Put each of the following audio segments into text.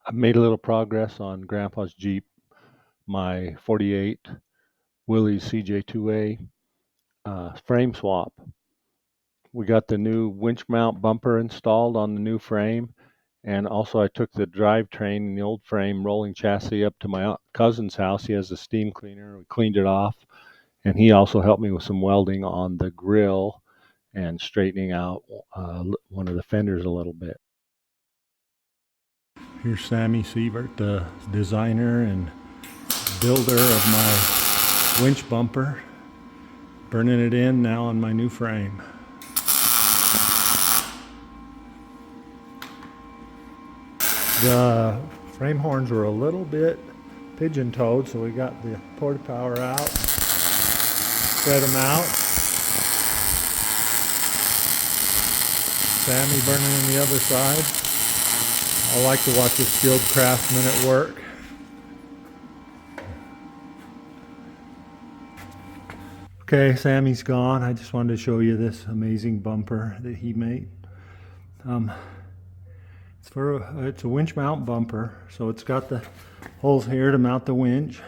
I made a little progress on Grandpa's Jeep, my 48 Willys CJ2A frame swap. We got the new winch mount bumper installed on the new frame, and also I took the drivetrain and the old frame rolling chassis up to my cousin's house. He has a steam cleaner. We cleaned it off, and he also helped me with some welding on the grill and straightening out one of the fenders a little bit. Here's Sammy Sievert, the designer and builder of my winch bumper, burning it in now on my new frame. The frame horns were a little bit pigeon-toed, so we got the porta power out, spread them out. Sammy burning on the other side. I like to watch a skilled craftsman at work. Okay, Sammy's gone. I just wanted to show you this amazing bumper that he made. It's a winch mount bumper, so it's got the holes here to mount the winch.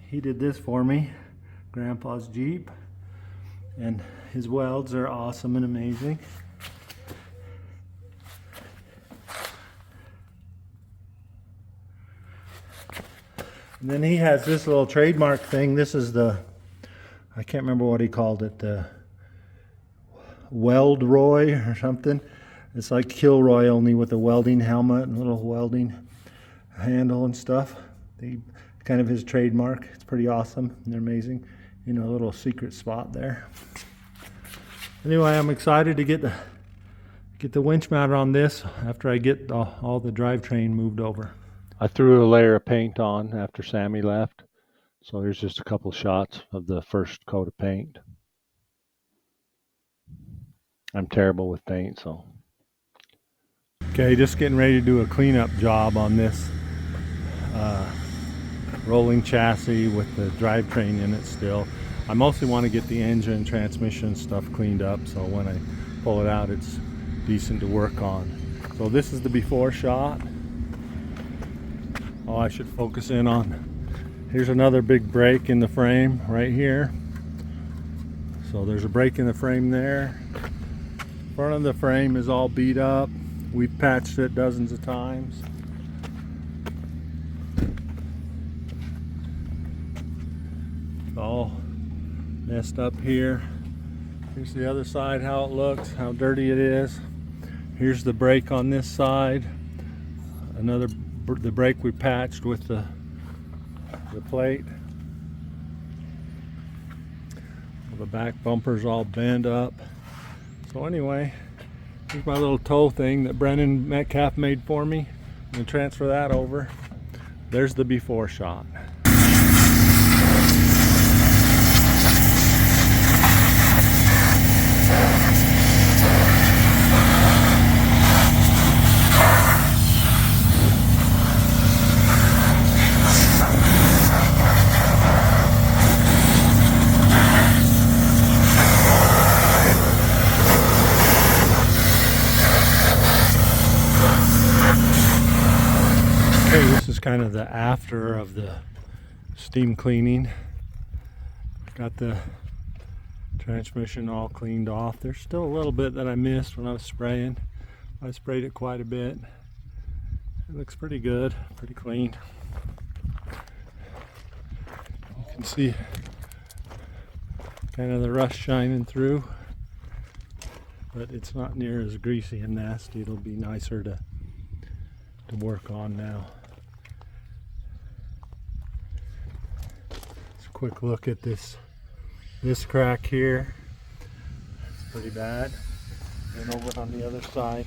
He did this for me, Grandpa's Jeep, and his welds are awesome and amazing. And then he has this little trademark thing. This is the, I can't remember what he called it, the Weld Roy or something. It's like Kilroy, only with a welding helmet and a little welding handle and stuff. Kind of his trademark. It's pretty awesome. They're amazing. You know, a little secret spot there. Anyway, I'm excited to get the winch mounted on this after I get all the drivetrain moved over. I threw a layer of paint on after Sammy left. So here's just a couple shots of the first coat of paint. I'm terrible with paint, so. Okay, just getting ready to do a cleanup job on this rolling chassis with the drivetrain in it still. I mostly want to get the engine and transmission stuff cleaned up, so when I pull it out, it's decent to work on. So this is the before shot. Oh, I should focus in on, here's another big break in the frame right here. So there's a break in the frame there. Front of the frame is all beat up. We've patched it dozens of times. It's all messed up here. Here's the other side, how it looks, how dirty it is. Here's the break on this side. The break we patched with the plate. The back bumper's all bent up. So anyway, here's my little tow thing that Brennan Metcalf made for me. I'm going to transfer that over. There's the before shot. This is kind of the after of the steam cleaning. Got the transmission all cleaned off. There's still a little bit that I missed when I was spraying. I sprayed it quite a bit. It looks pretty good, pretty clean. You can see kind of the rust shining through, but it's not near as greasy and nasty. It'll be nicer to work on now. Just a quick look at this crack here. It's pretty bad. And over on the other side.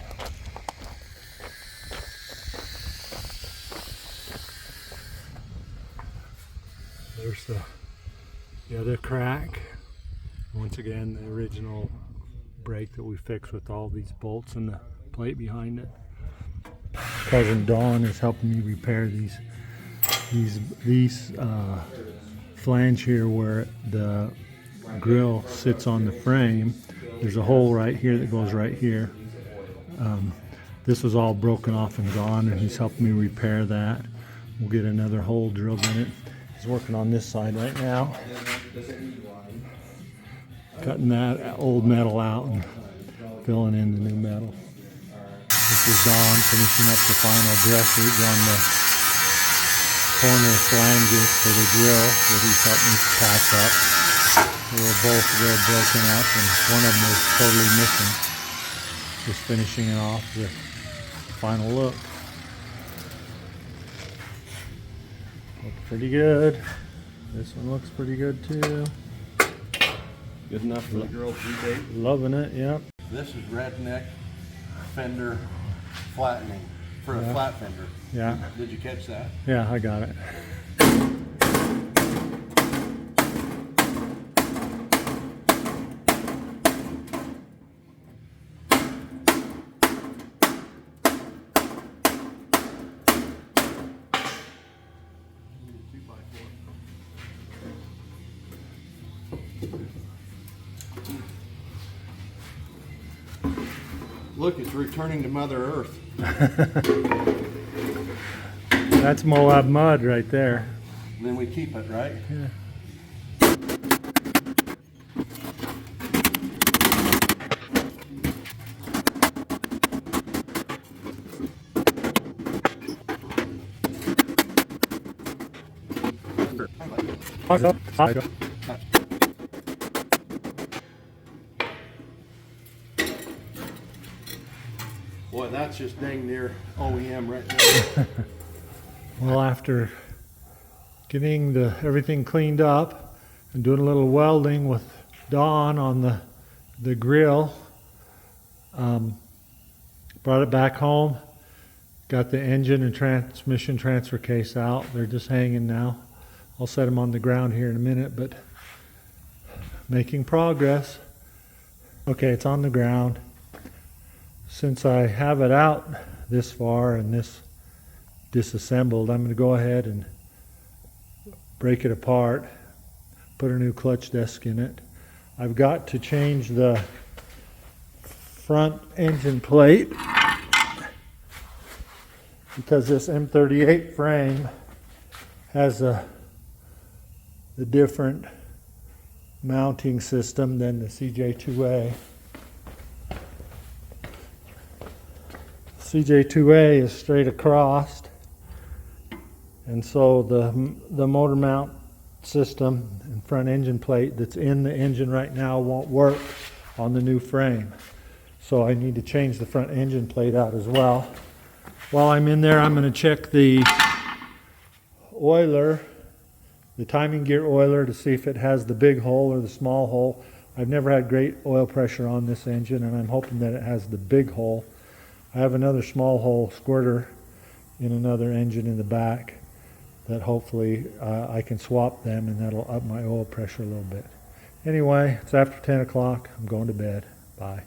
There's the other crack. Once again, the original brake that we fixed with all these bolts and the plate behind it. Cousin Dawn is helping me repair these flange here where the grill sits on the frame. There's a hole right here that goes right here. This was all broken off and gone, and he's helped me repair that. We'll get another hole drilled in it. He's working on this side right now, cutting that old metal out and filling in the new metal. This is Don finishing up the final dressage on the corner flanges for the drill that he's helped me patch up. They were both real broken up, and one of them was totally missing. Just finishing it off with final look. Looks pretty good. This one looks pretty good too. Good enough for the girls these days. Loving it, yep. This is redneck Fender flattening for a flat fender. Yeah. Did you catch that? Yeah, I got it. Look, it's returning to Mother Earth. That's Moab mud right there. And then we keep it, right? Yeah. Boy, that's just dang near OEM right there. Well, after getting everything cleaned up and doing a little welding with Don on the grill, brought it back home, got the engine and transmission transfer case out. They're just hanging now. I'll set them on the ground here in a minute, but making progress. Okay, it's on the ground. Since I have it out this far and this disassembled, I'm going to go ahead and break it apart, put a new clutch disc in it. I've got to change the front engine plate because this M38 frame has a different mounting system than the CJ2A. CJ2A is straight across, and so the motor mount system and front engine plate that's in the engine right now won't work on the new frame. So I need to change the front engine plate out as well. While I'm in there, I'm going to check the oiler, the timing gear oiler, to see if it has the big hole or the small hole. I've never had great oil pressure on this engine, and I'm hoping that it has the big hole. I have another small hole squirter in another engine in the back that hopefully I can swap them, and that'll up my oil pressure a little bit. Anyway, it's after 10 o'clock. I'm going to bed. Bye.